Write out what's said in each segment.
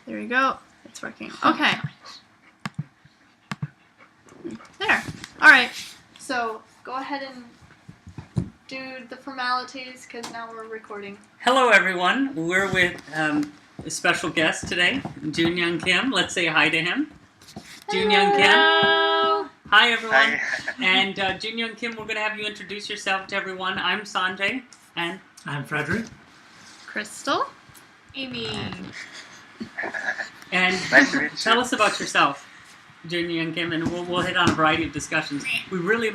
There you go. It's working. Okay. There. All right. So go ahead and do the formalities because now we're recording. Hello, everyone. We're with a special guest today, Jun Young Kim. Let's say hi to him. Jun Young Kim. Hello. Hi, everyone. Hi. And Jun Young Kim, we're going to have you introduce yourself to everyone. I'm Sanjay. And I'm Frederick. Crystal. Amy. And Nice to meet you. tell us about yourself, Jun Young Kim, and we'll hit on a variety of discussions. We really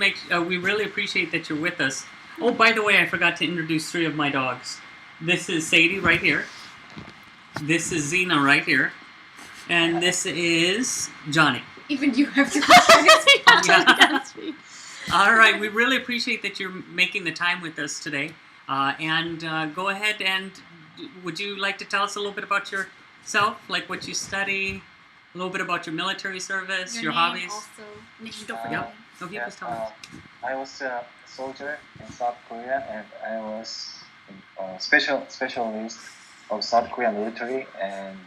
appreciate that you're with us. Oh, by the way, I forgot to introduce three of my dogs. This is Sadie right here. This is Zena right here. And this is Johnny. Even you have to against me. All right, we really appreciate that you're making the time with us today. And go ahead and would you like to tell us a little bit about yourself, like what you study, a little bit about your military service, your hobbies? Also. Don't forget. No, he was telling us. I was a soldier in South Korea, and I was a specialist of South Korean military, and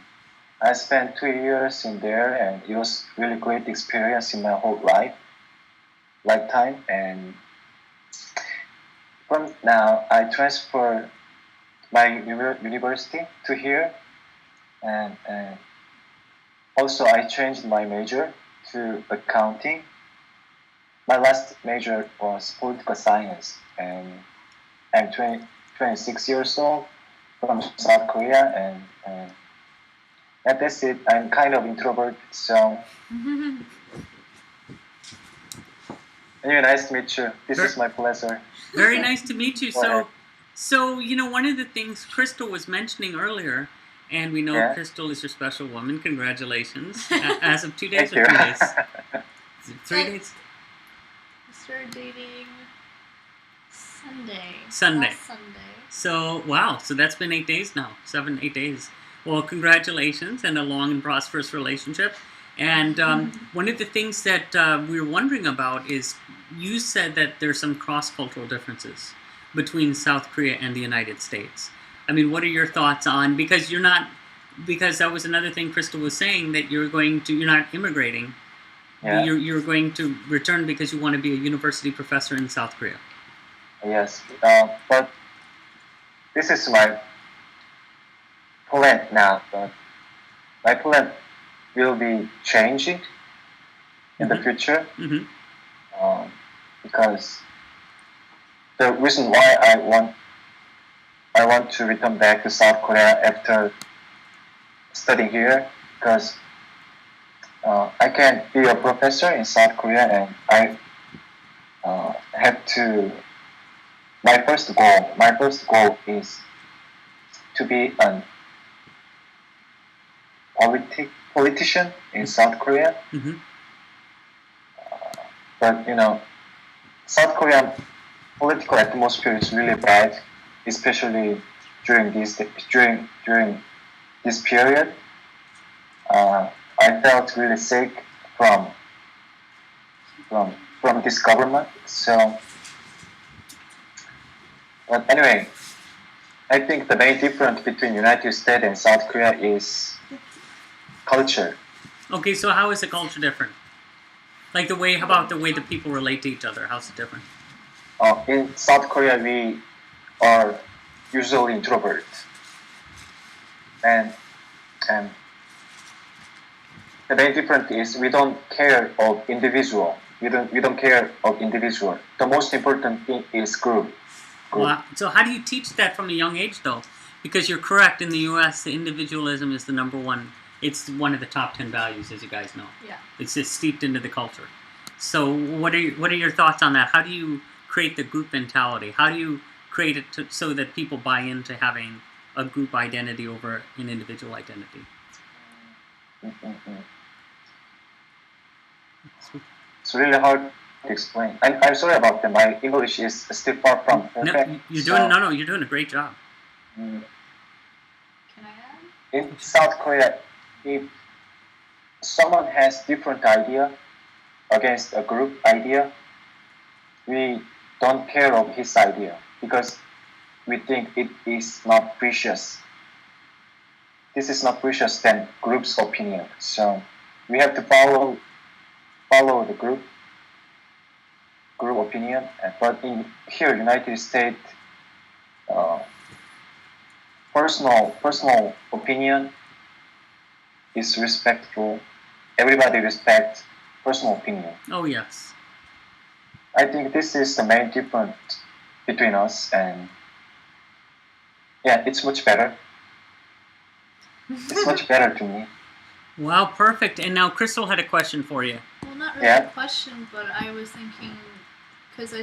I spent 2 years in there, and it was really great experience in my whole lifetime. And from now, I transferred my university to here, and also I changed my major to accounting. My last major was political science, and I'm 26 years old from South Korea, and that's it. I'm kind of introvert, so anyway, nice to meet you. This is my pleasure. Very nice to meet you. Go ahead. So one of the things Crystal was mentioning earlier, and we know Yeah. Crystal is your special woman. Congratulations! As of 2 days Thank or you. 3 days? 3 days? We started dating Sunday. Sunday. Last Sunday. So, wow. So that's been 8 days now. 7, 8 days. Well, congratulations and a long and prosperous relationship. And one of the things that we were wondering about is you said that there's some cross-cultural differences between South Korea and the United States. I mean, what are your thoughts on, because that was another thing Crystal was saying, that you're not immigrating. Yeah. You're going to return because you want to be a university professor in South Korea. Yes, but this is my plan now. But my plan will be changing in the future, Mm-hmm. because the reason why I want to return back to South Korea after studying here, because I can be a professor in South Korea, and I have to. My first goal is to be a politician in South Korea. Mm-hmm. But South Korean political atmosphere is really bad, especially during this period. I felt really sick from this government. So, but anyway, I think the main difference between United States and South Korea is culture. Okay, so how is the culture different? Like how about the way that people relate to each other? How's it different? In South Korea, we are usually introverts, and the main difference is we don't care of individual. We don't care of individual. The most important thing is group. Well, so how do you teach that from a young age, though? Because you're correct, in the U.S., the individualism is the number one. It's one of the top 10 values, as you guys know. Yeah. It's just steeped into the culture. So what are your thoughts on that? How do you create the group mentality? How do you create it so that people buy into having a group identity over an individual identity? It's really hard to explain. I'm sorry about that. My English is still far from perfect. You're doing a great job. Mm, Can I add? In South Korea, if someone has different idea against a group idea, we don't care of his idea because we think it is not precious. this is not precious than group's opinion. So we have to follow the group opinion. But in here, United States, uh, personal opinion is respectful. Everybody respects personal opinion. Oh, yes. I think this is the main difference between us, and yeah, it's much better. It's much better to me. Wow, perfect. And now Crystal had a question for you. Well, not really Yeah. a question, but I was thinking, because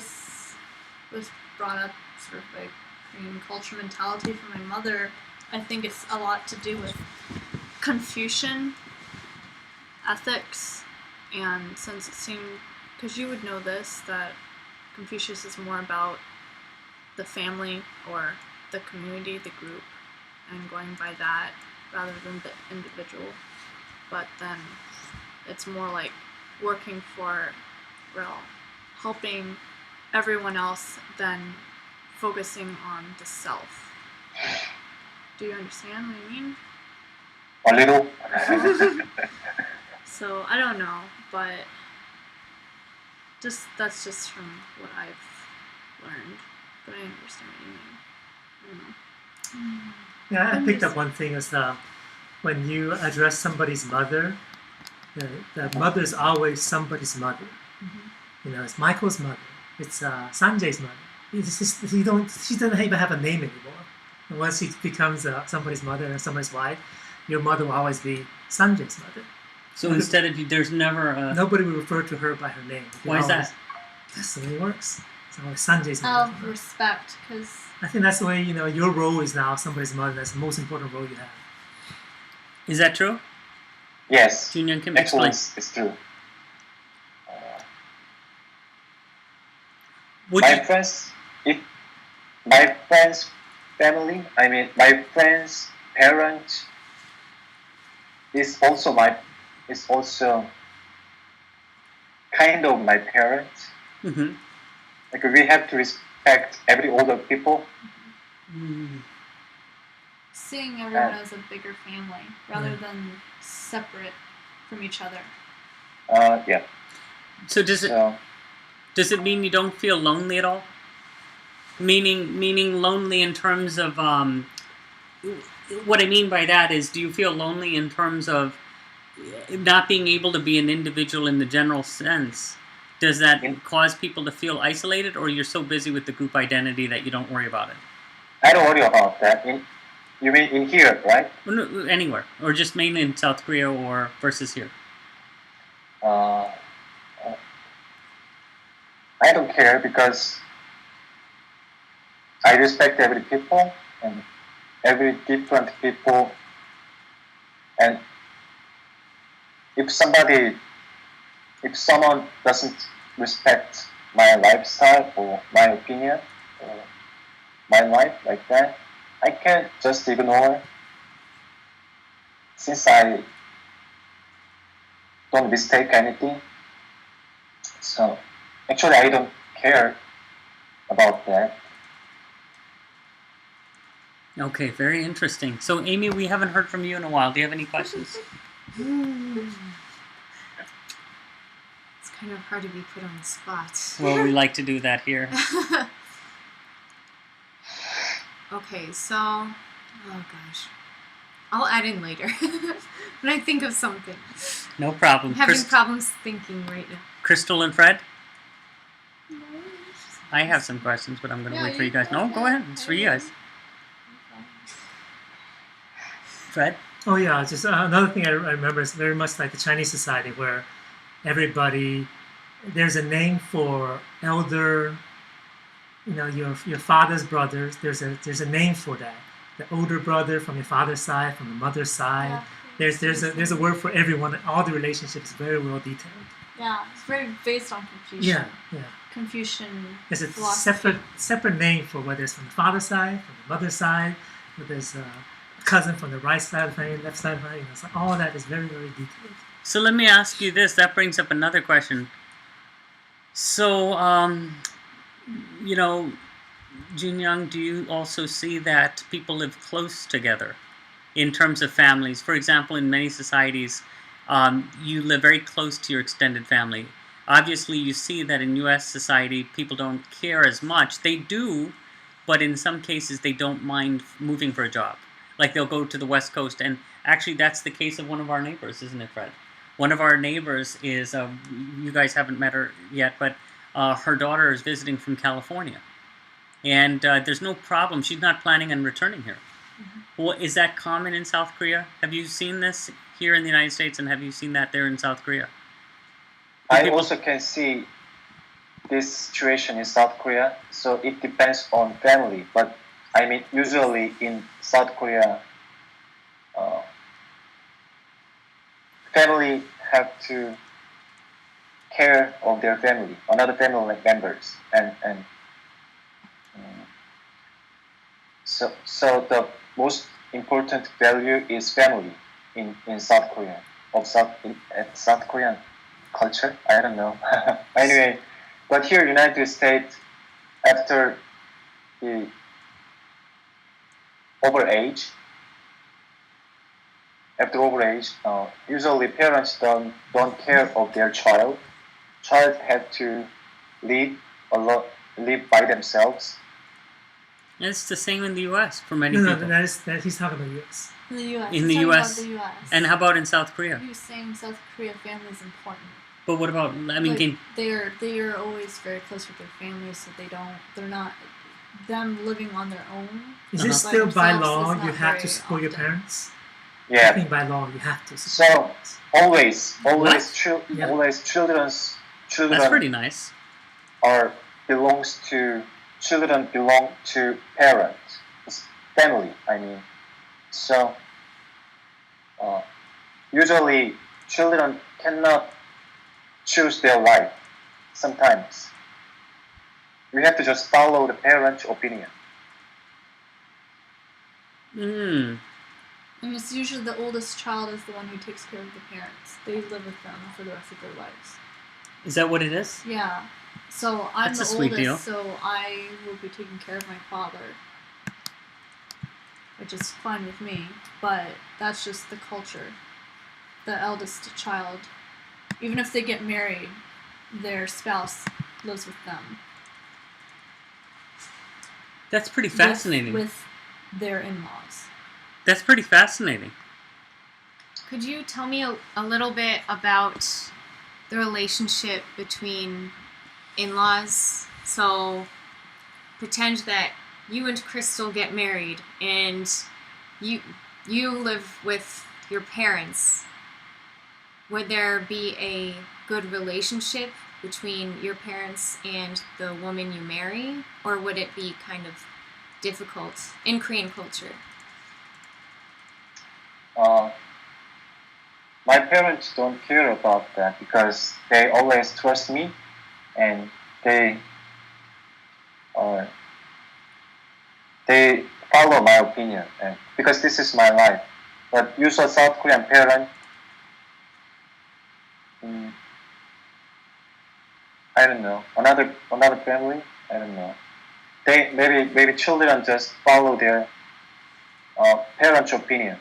was brought up sort of by Korean culture mentality from my mother, I think it's a lot to do with Confucian ethics, and since it seemed, because you would know this, that Confucius is more about the family or the community, the group, and going by that rather than the individual. But then it's more like working for, well, helping everyone else than focusing on the self. Do you understand what I mean? A little. So I don't know, but that's just from what I've learned. But I understand what you mean. I don't know. Yeah, I picked up one thing is when you address somebody's mother, the mother is always somebody's mother. Mm-hmm. You know, it's Michael's mother. It's Sanjay's mother. It's just, she doesn't even have a name anymore. And once she becomes somebody's mother and somebody's wife, your mother will always be Sanjay's mother. So instead of, there's never a... Nobody will refer to her by her name. Why is that? That's the way it works. It's always Sanjay's Out mother. of respect, because I think that's the way, you know, your role is now somebody's mother. That's the most important role you have. Is that true? Yes. Jun Young Kim, Actually, explain. it's true. Would My you, friends' family, I mean, my friends' parents is also kind of my parents. mm-hmm. Like we have to respect every older people. seeing everyone as a bigger family rather than separate from each other. Yeah. So does it mean you don't feel lonely at all? Meaning lonely in terms of what I mean by that is, do you feel lonely in terms of not being able to be an individual in the general sense? Does that cause people to feel isolated, or you're so busy with the group identity that you don't worry about it? I don't worry about that. You mean in here, right? Well, no, anywhere, or just mainly in South Korea, or versus here? I don't care because I respect every people and every different people. And if someone doesn't respect my lifestyle or my opinion or my life like that, I can't just ignore, since I don't mistake anything. So actually I don't care about that. Okay, very interesting. So Amy, we haven't heard from you in a while. Do you have any questions? It's kind of hard to be put on the spot. Well, we like to do that here. Okay, so, oh gosh, I'll add in later when I think of something. No problem. I'm having problems thinking right now. Crystal and Fred? I have some questions, but I'm going to wait for you guys. No, go ahead. It's for you guys. Fred? Oh yeah, just another thing I remember is very much like the Chinese society where everybody, there's a name for elder, you know, your father's brothers. There's a name for that. The older brother from your father's side, from the mother's side. Yeah. There's a word for everyone. All the relationships very well detailed. Yeah, it's very based on Confucian. Yeah. Confucian There's a philosophy. separate name for whether it's from the father's side, from the mother's side, whether it's a cousin from the right side of the family, left side of the family. You know, so all that is very, very detailed. So let me ask you this. That brings up another question. So, you know, Jun Young, do you also see that people live close together? in terms of families. For example, in many societies, you live very close to your extended family. Obviously, you see that in U.S. society, people don't care as much. They do, but in some cases, they don't mind moving for a job. Like they'll go to the West Coast, and actually, that's the case of one of our neighbors, isn't it, Fred? One of our neighbors is, you guys haven't met her yet, but her daughter is visiting from California. And there's no problem. She's not planning on returning here. Well, is that common in South Korea? Have you seen this here in the United States, and have you seen that there in South Korea? I also can see this situation in South Korea, so it depends on family. But I mean, usually in South Korea, family have to care of their family, another family members, and so the most important value is family in South Korea South Korean culture. I don't know. Anyway, but here in United States, after the overage, usually parents don't care of their child. Child have to live live by themselves. It's the same in the U.S. for many No, people. he's talking about U.S. In the U.S. In the Let's talk U.S. about the U.S. And how about in South Korea? He was saying South Korea family is important. But what about, I mean, Like, they're always very close with their families, so they're not them living on their own. Is it Uh-huh. still by themselves law is not you have to very support your often. parents? I Yeah. think by law you have to support your So parents. always Yeah. children that's pretty nice. children belong to parents, family. I mean, so usually children cannot choose their life. Sometimes we have to just follow the parents' opinion. Hmm. And it's usually the oldest child is the one who takes care of the parents. They live with them for the rest of their lives. Is that what it is? Yeah. So I'm That's the a sweet oldest, deal. so I will be taking care of my father, which is fine with me. But that's just the culture. The eldest child, even if they get married, their spouse lives with them. That's pretty fascinating. With their in-laws. That's pretty fascinating. Could you tell me a little bit about the relationship between in-laws? So pretend that you and Crystal get married and you live with your parents. Would there be a good relationship between your parents and the woman you marry, or would it be kind of difficult in Korean culture? My parents don't care about that because they always trust me, and they follow my opinion, and because this is my life. But usual South Korean parent, I don't know, another family, I don't know. They maybe children just follow their parents' opinion.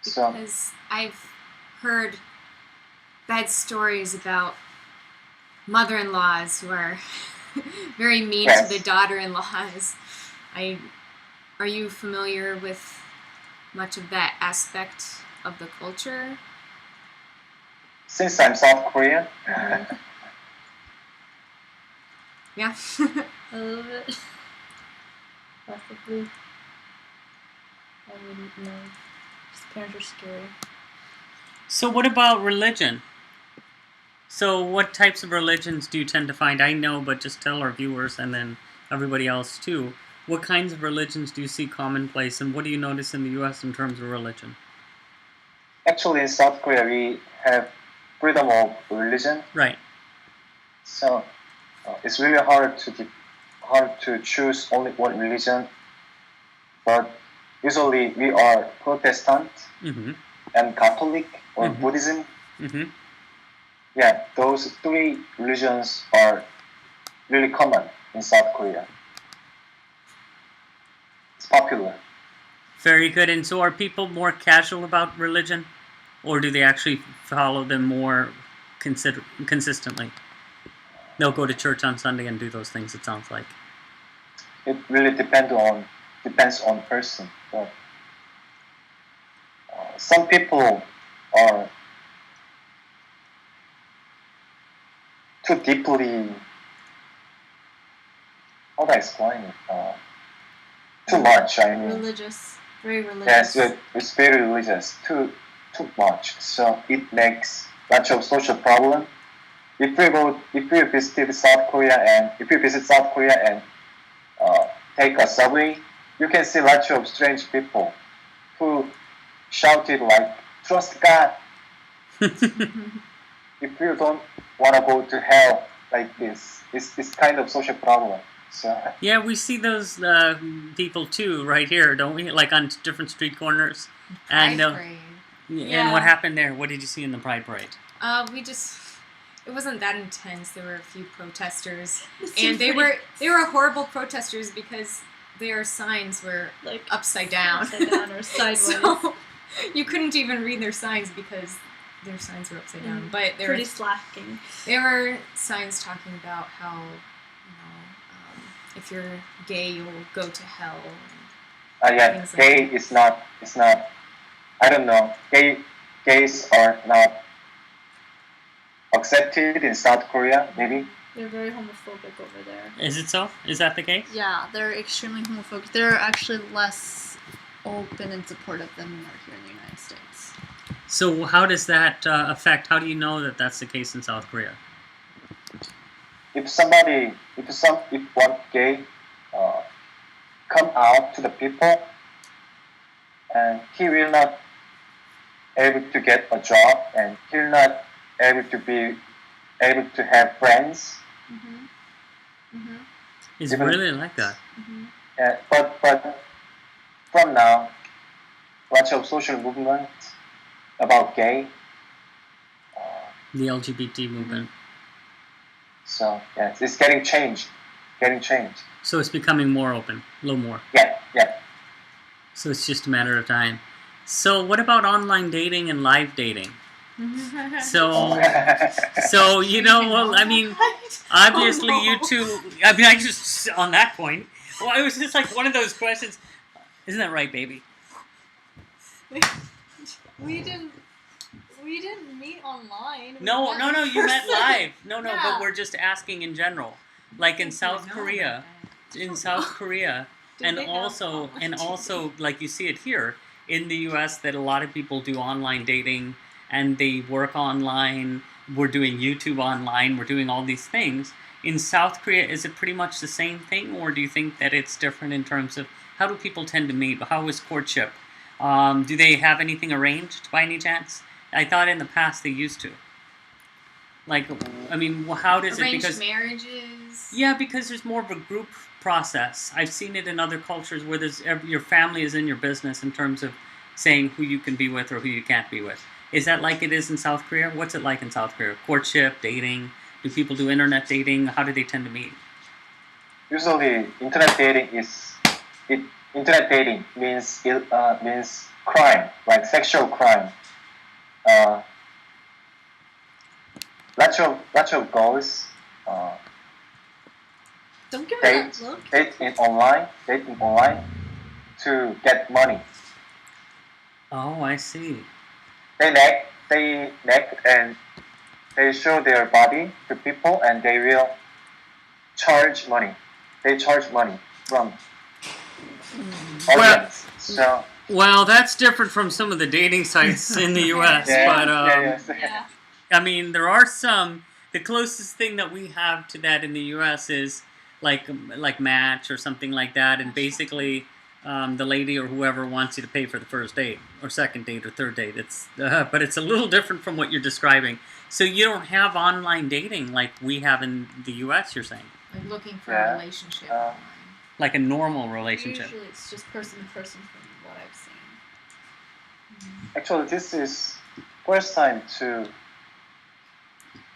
So Because I've heard bad stories about mother-in-laws who are very mean Yes. to the daughter-in-laws. Are you familiar with much of that aspect of the culture? since I'm South Korean, Yeah. A little bit. Possibly. I wouldn't know. Just parents are scary. So what about religion? So what types of religions do you tend to find? I know, but just tell our viewers and then everybody else too. What kinds of religions do you see commonplace, and what do you notice in the U.S. in terms of religion? actually in South Korea we have freedom of religion. Right. So it's really hard to choose only one religion. But usually we are Protestant Mm-hmm. and Catholic or Mhm. Buddhism. Mm-hmm. Yeah, those three religions are really common in South Korea. It's popular. Very good. And so are people more casual about religion? Or do they actually follow them more consistently? They'll go to church on Sunday and do those things, it sounds like. It really depends on person. But some people are too deeply, how do I explain it? Too much. I mean, Religious, very religious. yes, it's very religious. Too much. So it makes lots of social problem. If we visit South Korea and take a subway, you can see lots of strange people who shouted like, "Trust God." If you don't want to go to hell like this, it's kind of social problem. So Yeah, we see those people too right here, don't we? Like on different street corners. Pride And parade. and Yeah. what happened there? What did you see in the Pride Parade? It wasn't that intense. There were a few protesters, It and seemed they pretty- were horrible protesters because their signs were like upside down. upside down or sideways. So you couldn't even read their signs because their signs were upside down. But pretty slacking. there were signs talking about how, if you're gay, you'll go to hell. yeah, Things like gay that. is not. It's not. I don't know. Gays are not accepted in South Korea. Maybe. They're very homophobic over there. Is it so? Is that the case? Yeah, they're extremely homophobic. They're actually less open and supportive than we are here in the United States. So how does that affect? How do you know that that's the case in South Korea? If one gay come out to the people, and he will not able to get a job, and he will not able to have friends. It's Even- really like that. But from now, lots of social movement about gay. The LGBT movement. So yeah, it's getting changed. So it's becoming more open, a little more. Yeah. So it's just a matter of time. So what about online dating and live dating? So well, I mean, obviously you two. I mean, I just on that point. Well, it was just like one of those questions. Isn't that right, baby? We didn't meet online. No. You meant live. No, Yeah. but we're just asking in general. Like in South Korea, Did and they have also online like you see it here in the U.S. that a lot of people do online dating and they work online. We're doing YouTube online. We're doing all these things. In South Korea, is it pretty much the same thing, or do you think that it's different in terms of how do people tend to meet? How is courtship? Do they have anything arranged by any chance? I thought in the past they used to. Like, I mean, how does it? Arranged Because marriages. yeah, because there's more of a group process. I've seen it in other cultures where your family is in your business in terms of saying who you can be with or who you can't be with. Is that like it is in South Korea? What's it like in South Korea? Courtship, dating? Do people do internet dating? How do they tend to meet? Usually, internet dating means crime, like sexual crime. Lots of girls Don't give me date that look. dating online to get money. Oh, I see. They neck and they show their body to people, and they will charge money. They charge money from audience. So Well, that's different from some of the dating sites in the U.S. But Yeah. I mean, there are some. The closest thing that we have to that in the U.S. is like Match or something like that, and basically the lady or whoever wants you to pay for the first date or second date or third date. But it's a little different from what you're describing. So you don't have online dating like we have in the U.S. You're saying, Like looking for Yeah. a relationship. like a normal relationship. Usually it's just person to person from what I've seen. actually, this is first time to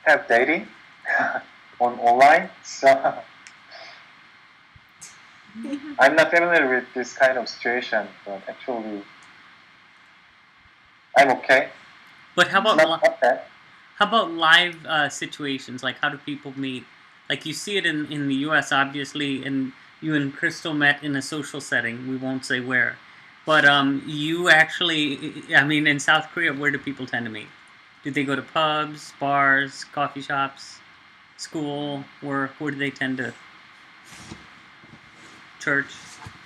have dating on online. So I'm not familiar with this kind of situation, but actually, I'm okay. But how It's about not bad. how about live situations? Like, how do people meet? Like, you see it in the U.S. obviously, and you and Crystal met in a social setting. We won't say where, but you actually, I mean, in South Korea, where do people tend to meet? Do they go to pubs, bars, coffee shops, school, work? Where do they tend to? Church,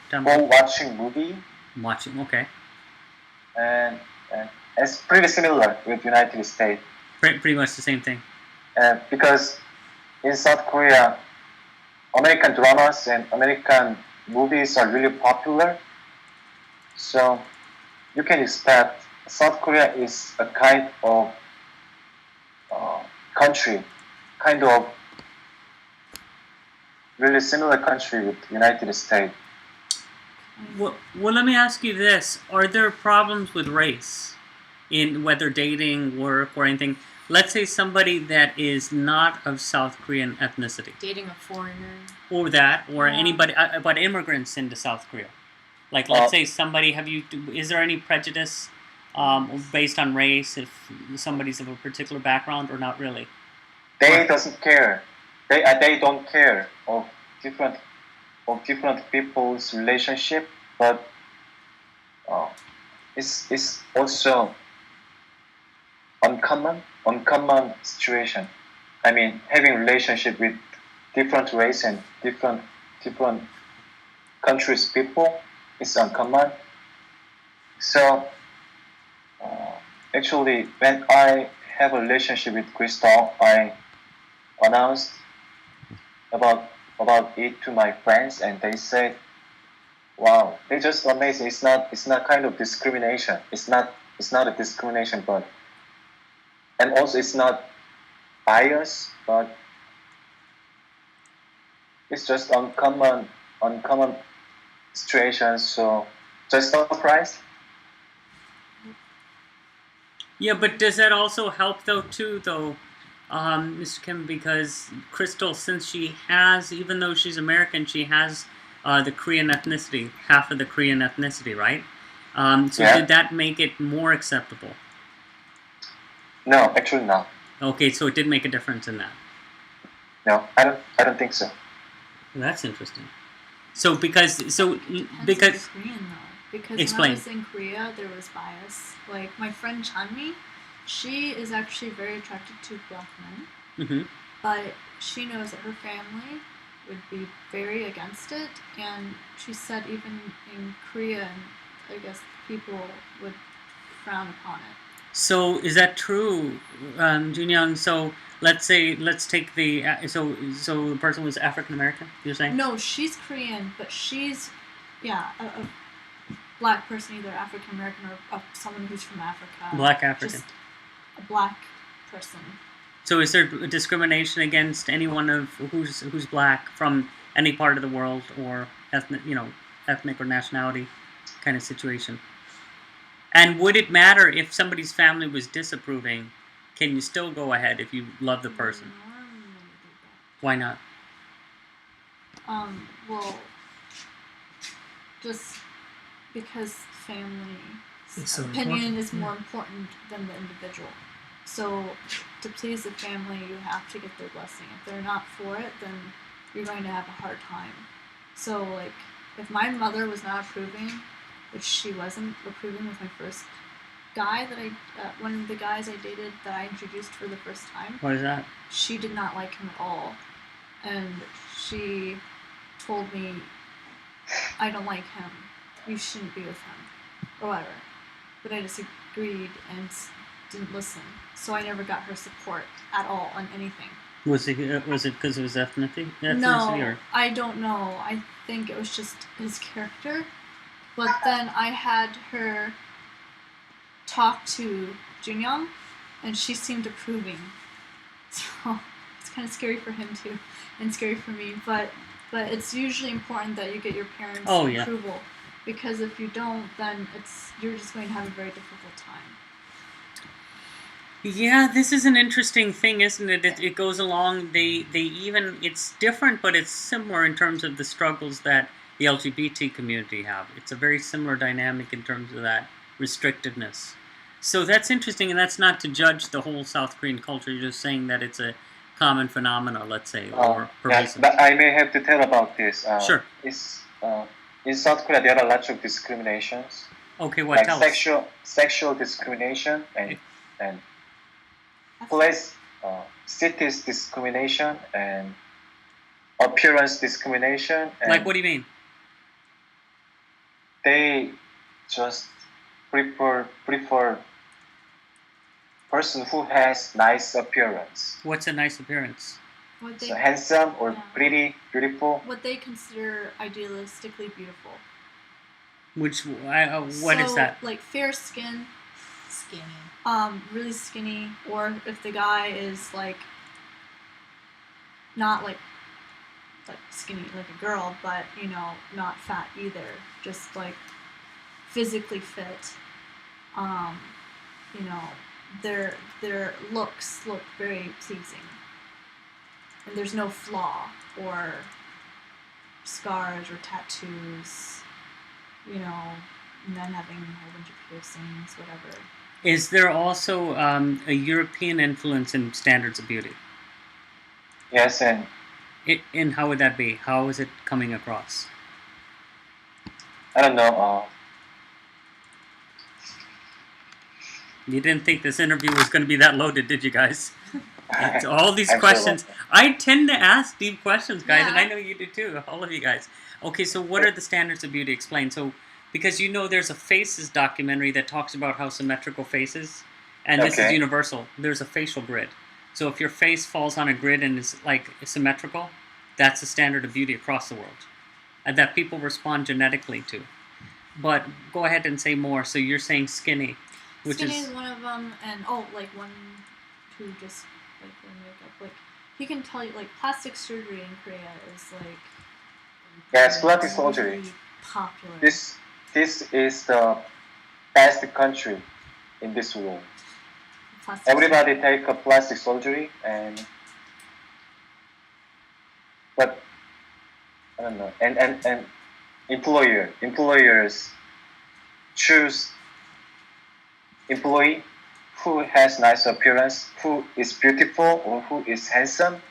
temple, Or watching movie, watching. Okay, and, and it's pretty similar with United States. pretty much the same thing. Because in South Korea, American dramas and American movies are really popular. So you can expect South Korea is a kind of country, kind of really similar country with United States. Well, let me ask you this: are there problems with race in whether dating, work, or anything? Let's say somebody that is not of South Korean ethnicity, Dating a foreigner. or that, or Yeah. anybody, but immigrants into South Korea. Like, let's say somebody. Is there any prejudice based on race if somebody's of a particular background, or not really? They doesn't care. They don't care of different people's relationship, but it's also uncommon situation. I mean, having relationship with different race and different countries people is uncommon. So actually, when I have a relationship with Crystal, I announced about it to my friends, and they said, "Wow, they're just amazing. It's not kind of discrimination. It's not a discrimination, but and also it's not bias, but it's just uncommon situations. So just surprised." Yeah, but does that also help though, Mr. Kim? Because Crystal, since she has, even though she's American, she has the Korean ethnicity, half of the Korean ethnicity, right? So Yeah. did that make it more acceptable? No, actually not. Okay, so it did make a difference in that. No, I don't think so. Well, that's interesting. So because Depends on the Korean though, because Explain. when I was in Korea, there was bias. Like my friend Chanmi, she is actually very attracted to black men, hmm but she knows that her family would be very against it, and she said even in Korea, I guess people would frown upon it. So is that true, Junyoung? So let's take the so the person was African American. You're saying? No, she's Korean, but she's, a black person, either African American or someone who's from Africa. Black African. Just a black person. So is there discrimination against anyone of who's black from any part of the world or ethnic or nationality kind of situation? And would it matter if somebody's family was disapproving? Can you still go ahead if you love the person? Why not? Well, just because family It's so opinion important, is yeah. more important than the individual. So to please the family, you have to get their blessing. If they're not for it, then you're going to have a hard time. So like, if my mother was not approving, which she wasn't approving with my first guy that one of the guys I dated that I introduced for the first time, What is that? she did not like him at all, and she told me, "I don't like him. You shouldn't be with him," or whatever. But I disagreed and didn't listen, so I never got her support at all on anything. Was it because of his ethnicity? No, Or? I don't know. I think it was just his character. But then I had her talk to Junyoung, and she seemed approving. So it's kind of scary for him too, and scary for me. But it's usually important that you get your parents' approval, because if you don't, then you're just going to have a very difficult time. Yeah, this is an interesting thing, isn't it? It goes along. It's different, but it's similar in terms of the struggles that the LGBT community have. It's a very similar dynamic in terms of that restrictedness. So that's interesting, and that's not to judge the whole South Korean culture. You're just saying that it's a common phenomena, let's say, or Yes, pervasive. but I may have to tell about this. Sure. In South Korea, there are lots of discriminations, Okay, what like tell us? sexual discrimination and place, cities discrimination and appearance discrimination. And Like, what do you mean? they just prefer person who has nice appearance, What's a nice appearance? What they so handsome or Yeah. pretty, beautiful. what they consider idealistically beautiful. Which, what is So, that? like fair skin, Skinny. really skinny, or if the guy is like not like skinny like a girl, but you know, not fat either, just like physically fit. You know, their looks look very pleasing, and there's no flaw or scars or tattoos. You know, men having a whole bunch of piercings, whatever. Is there also a European influence in standards of beauty? Yes, and And how would that be? How is it coming across? I don't know. You didn't think this interview was going to be that loaded, did you guys? It's all these I'm sure questions. I tend to ask deep questions, guys, and Yeah. I know you do too, all of you guys. Okay, so what are the standards of beauty? Explain. So, because you know there's a faces documentary that talks about how symmetrical faces, and this is Okay. universal. There's a facial grid. So if your face falls on a grid and is like symmetrical, that's a standard of beauty across the world, and that people respond genetically to. But go ahead and say more. So you're saying skinny, which Skinny is is one of them, and like one who just like wear makeup. Like he can tell you, like plastic surgery in Korea is like Yes, plastic surgery. really popular. This is the best country in this world. Plastic Everybody take a plastic surgery, but I don't know. And employers choose employee who has nice appearance, who is beautiful, or who is handsome.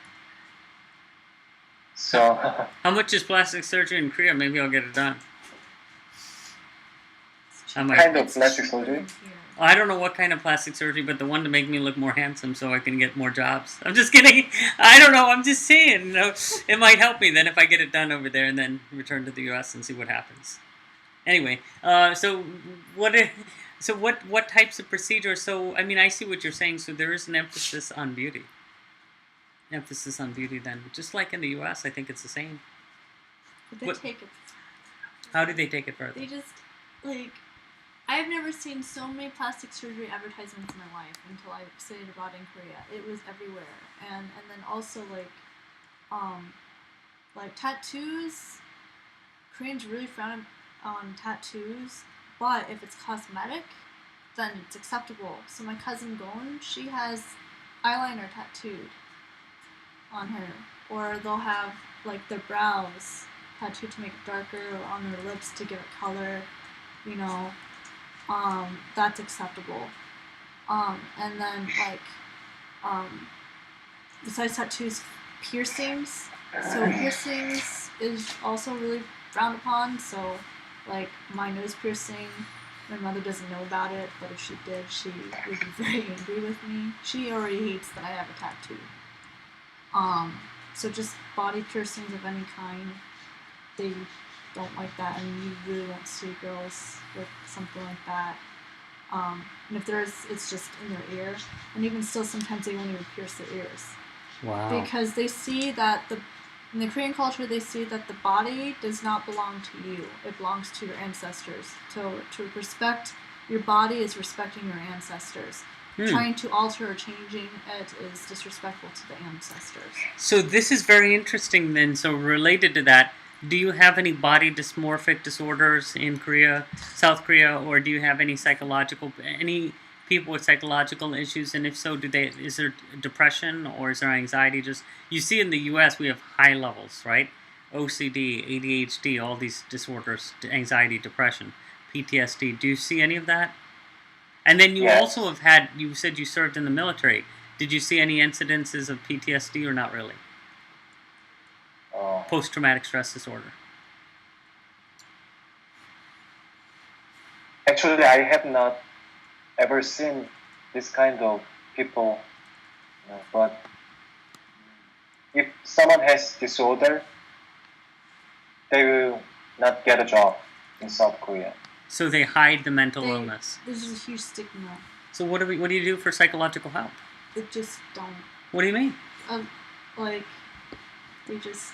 So how much is plastic surgery in Korea? Maybe I'll get it done. I'm like, kind of It's plastic cheaper surgery. than here. I don't know what kind of plastic surgery, but the one to make me look more handsome so I can get more jobs. I'm just kidding. I don't know. I'm just saying. You know, it might help me then if I get it done over there and then return to the U.S. and see what happens. Anyway, so what types of procedures? So I mean, I see what you're saying. So there is an emphasis on beauty. Emphasis on beauty, then, just like in the U.S., I think it's the same. But they What- take it. How do they take it further? They just like. I've never seen so many plastic surgery advertisements in my life until I studied abroad in Korea. It was everywhere, and then also like tattoos. Koreans really frown on tattoos, but if it's cosmetic, then it's acceptable. So my cousin Gon, she has eyeliner tattooed on her, or they'll have like their brows tattooed to make it darker, or on their lips to give it color. You know, that's acceptable. And then besides tattoos, piercings. So piercings is also really frowned upon. So like my nose piercing, my mother doesn't know about it, but if she did, she would be very angry with me. She already hates that I have a tattoo. So just body piercings of any kind, they don't like that, and you really won't see girls with something like that. And if there is, it's just in their ear, and even still, sometimes they won't even pierce their ears Wow. because they see that in the Korean culture, they see that the body does not belong to you; it belongs to your ancestors. So to respect your body is respecting your ancestors. Trying to alter or changing it is disrespectful to the ancestors. So this is very interesting then. So related to that, do you have any body dysmorphic disorders in Korea, South Korea, or do you have any people with psychological issues? And if so, is there depression or is there anxiety? Just, you see in the US we have high levels, right, OCD, ADHD, all these disorders, anxiety, depression, PTSD. Do you see any of that? And then you Yes. also have had, you said you served in the military. Did you see any incidences of PTSD or not really? Post-traumatic stress disorder. Actually, I have not ever seen this kind of people, but if someone has disorder, they will not get a job in South Korea. So they hide the mental They- illness. There's a huge stigma. So what do you do for psychological help? They just don't. What do you mean? Like, they just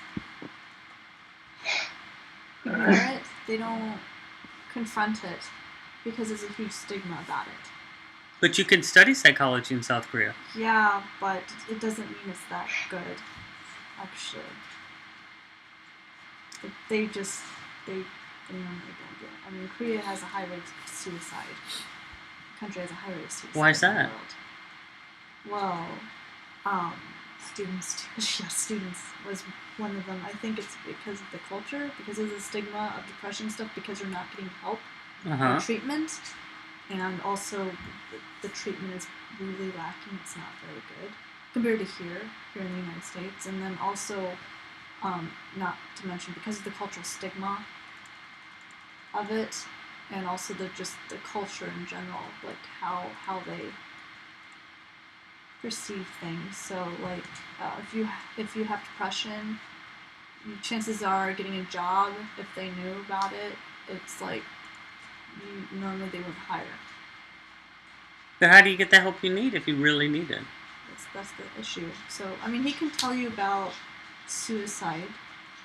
ignore it. They don't confront it because there's a huge stigma about it. But you can study psychology in South Korea. Yeah, but it doesn't mean it's that good, actually. They normally don't do it. I mean, Korea has a high rate of suicide. The country has a high rate of suicide. Why is in the that? world. Well, students was one of them. I think it's because of the culture, because of the stigma of depression stuff, because you're not getting help or treatment, and also the treatment is really lacking. It's not very good compared to here in the United States, and then also, not to mention because of the cultural stigma of it, and also the culture in general, like how they perceive things. So like if you have depression, chances are getting a job, if they knew about it, it's like normally they would hire. But how do you get the help you need if you really need it? That's the issue. So I mean, he can tell you about suicide.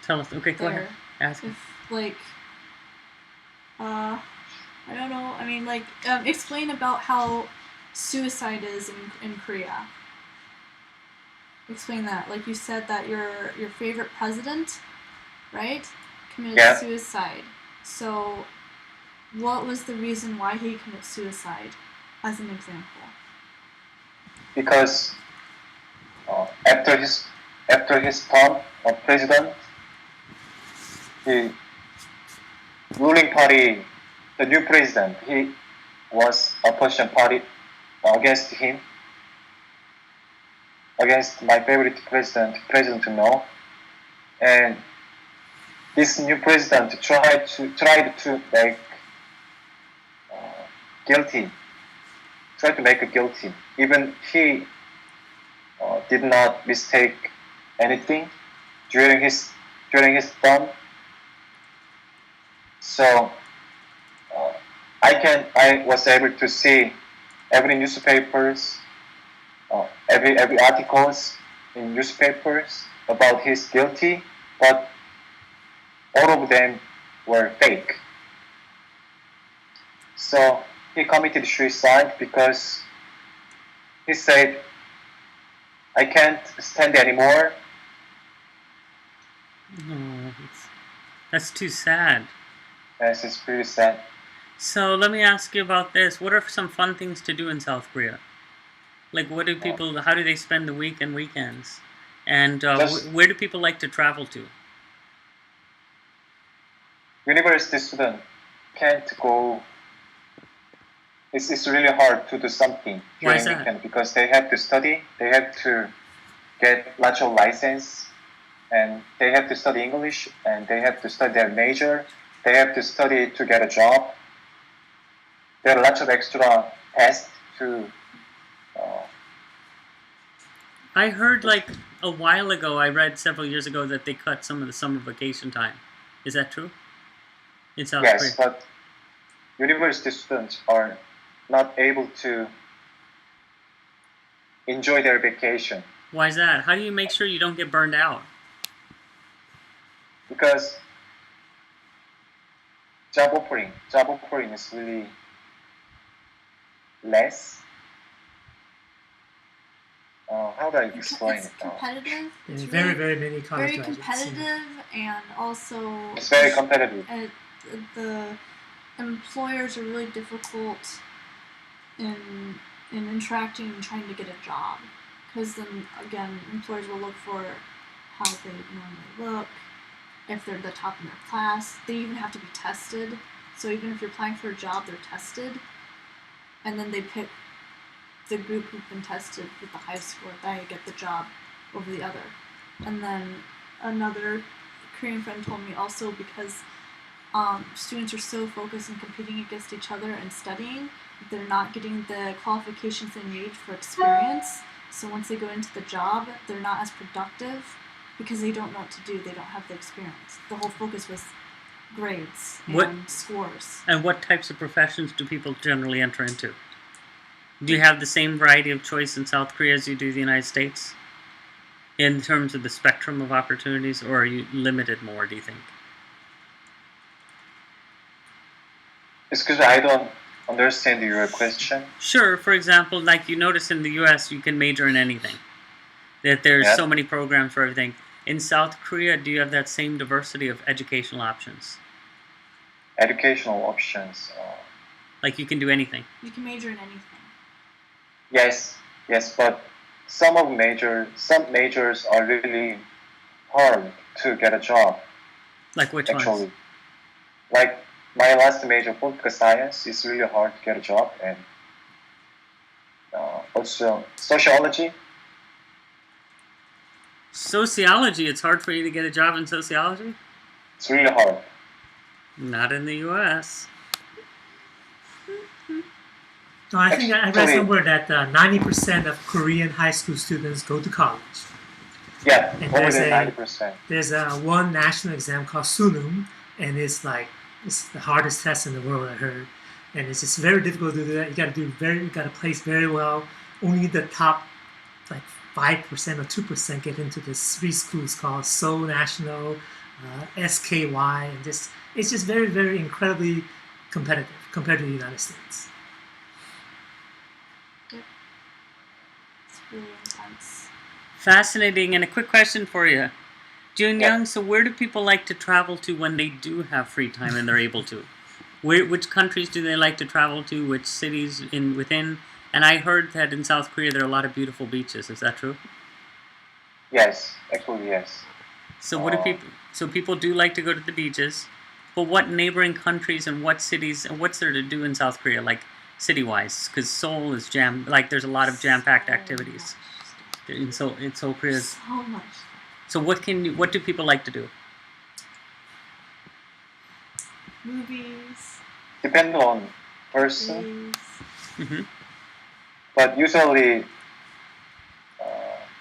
Tell us. Okay, go ahead. Ask. If like I don't know. I mean, like explain about how suicide is in Korea. Explain that. Like you said that your favorite president, right, committed suicide. So what was the reason why he committed suicide, as an example? Because after his term of president, the ruling party, the new president, he was opposition party against him, against my favorite president, President No, and this new president tried to make guilty, tried to make it guilty. Even he did not mistake anything during his term. So I was able to see every newspapers, every articles in newspapers about his guilty, but all of them were fake. So he committed suicide because he said, "I can't stand anymore." No, that's too sad. Yes, it's pretty sad. So let me ask you about this. What are some fun things to do in South Korea? Like, what do people? How do they spend the week and weekends? And where do people like to travel to? University student can't go. It's really hard to do something Why is during that? weekend because they have to study. They have to get lots of license, and they have to study English, and they have to study their major. They have to study to get a job. There are lots of extra tests to. I heard like a while ago, I read several years ago that they cut some of the summer vacation time. Is that true? In South Korea? Yes, but university students are not able to enjoy their vacation Why is that? How do you make sure you don't get burned out? because job offering is really less. How do I explain It's it now? competitive. There's It's very, really very many college very graduates. competitive, and also It's very competitive. the employers are really difficult in interacting and trying to get a job, because then again employers will look for how they normally look, if they're the top in their class. They even have to be tested. So even if you're applying for a job, they're tested, and then they pick the group who've been tested with the highest score. They get the job over the other. And then another Korean friend told me also because students are so focused on competing against each other and studying, they're not getting the qualifications they need for experience. So once they go into the job, they're not as productive because they don't know what to do. They don't have the experience. The whole focus was grades and scores. And what types of professions do people generally enter into? Do you have the same variety of choice in South Korea as you do in the United States? In terms of the spectrum of opportunities, or are you limited more, do you think? Excuse me, I don't understand your question. Sure. For example, like you notice in the U.S., you can major in anything. That there's so many programs for everything. In South Korea, do you have that same diversity of educational options? Educational options. Like you can do anything. You can major in anything. Yes, but some majors are really hard to get a job. Like which actually. ones? Like my last major, political science, is really hard to get a job, and also sociology. Sociology, it's hard for you to get a job in sociology? It's really hard. Not in the U.S. No, I think I read somewhere that 90% of Korean high school students go to college. Yeah, And more than 90%. There's one national exam called Sunum, and it's the hardest test in the world, I heard. And it's just very difficult to do that. You got to place very well. Only the top like 5% or 2% get into this three schools called Seoul National, SKY, and it's just very, very incredibly competitive compared to the United States. It's really intense. Fascinating. And a quick question for you. Jun Young, so where do people like to travel to when they do have free time and they're able to? Which countries do they like to travel to? Which cities within? And I heard that in South Korea there are a lot of beautiful beaches. Is that true? Yes, actually yes. So what do people? So people do like to go to the beaches, but what neighboring countries and what cities and what's there to do in South Korea, like city-wise? Because Seoul is there's a lot of jam-packed activities in Seoul Korea. So much. So what do people like to do? Movies. Depend on person, Mm-hmm. but usually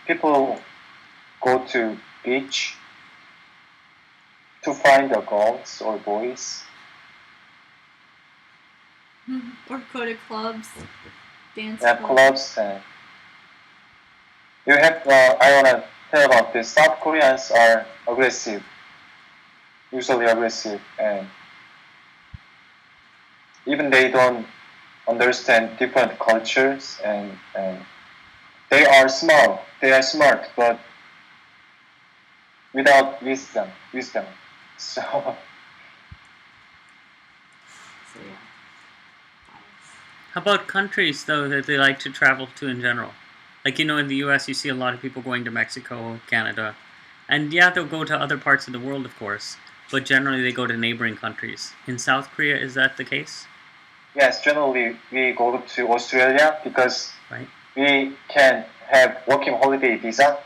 people go to beach to find the girls or boys. Or go to clubs, dance Clubs. You have. I wanna tell about this. South Koreans are aggressive, usually aggressive, and even they don't understand different cultures, and they are smart. They are smart, but without wisdom. So yeah. How about countries, though, that they like to travel to in general? Like, in the U.S., you see a lot of people going to Mexico, Canada. And yeah, they'll go to other parts of the world, of course. But generally, they go to neighboring countries. In South Korea, is that the case? yes, generally we go to Australia because Right. we can have working holiday visa.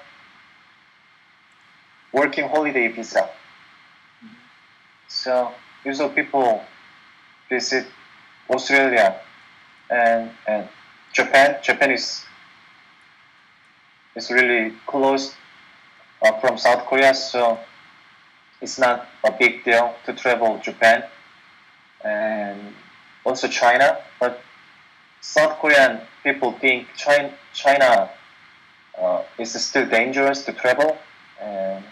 So usually people visit Australia and Japan. Japan is really close from South Korea, so it's not a big deal to travel Japan, and also China. But South Korean people think China is still dangerous to travel, and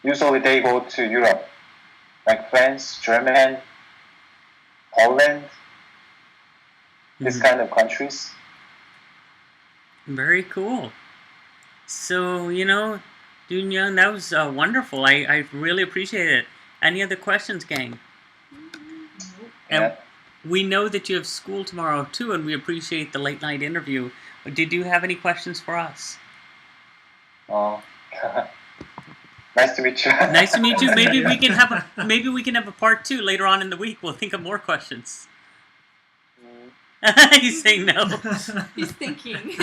usually they go to Europe, like France, Germany, Poland, these kind of countries. Very cool. So, Dun Young, that was wonderful. I really appreciate it. Any other questions, gang? And we know that you have school tomorrow, too, and we appreciate the late night interview. Did you have any questions for us? Nice to meet you. Nice to meet you. Maybe we can have a part 2 later on in the week. We'll think of more questions. He's saying no. He's thinking.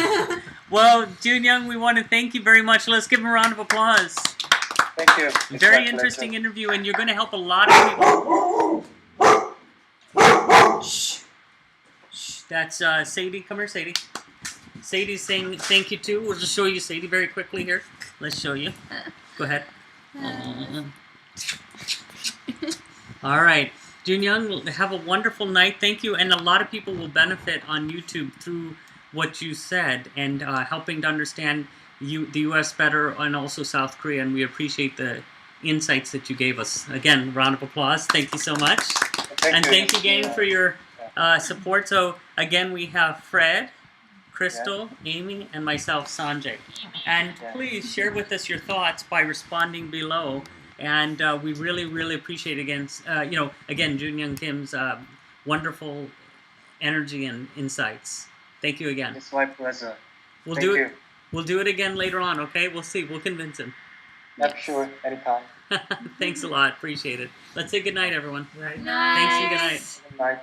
Well, Jun Young, we want to thank you very much. Let's give him a round of applause. Thank you. It's Very my interesting pleasure. interview, and you're going to help a lot of people. Shh. Shh. That's Sadie. Come here, Sadie. Sadie's saying thank you too. We'll just show you Sadie very quickly here. Let's show you. Go ahead. All right. Jun Young, have a wonderful night. Thank you. And a lot of people will benefit on YouTube through what you said and helping to understand the U.S. better and also South Korea. And we appreciate the insights that you gave us. Again, round of applause. Thank you so much. Thank you. Thank you again for your support. So again, we have Fred, Crystal, Amy, and myself, Sanjay. And please share with us your thoughts by responding below. And we really, really appreciate again Jun Young Kim's wonderful energy and insights. Thank you again. It's my pleasure. We'll Thank do you. it. We'll do it again later on. Okay? We'll see. We'll convince him. Yep, sure. Anytime. Thanks a lot. Appreciate it. Let's say good night, everyone. Right. Thanks and good night. Good night.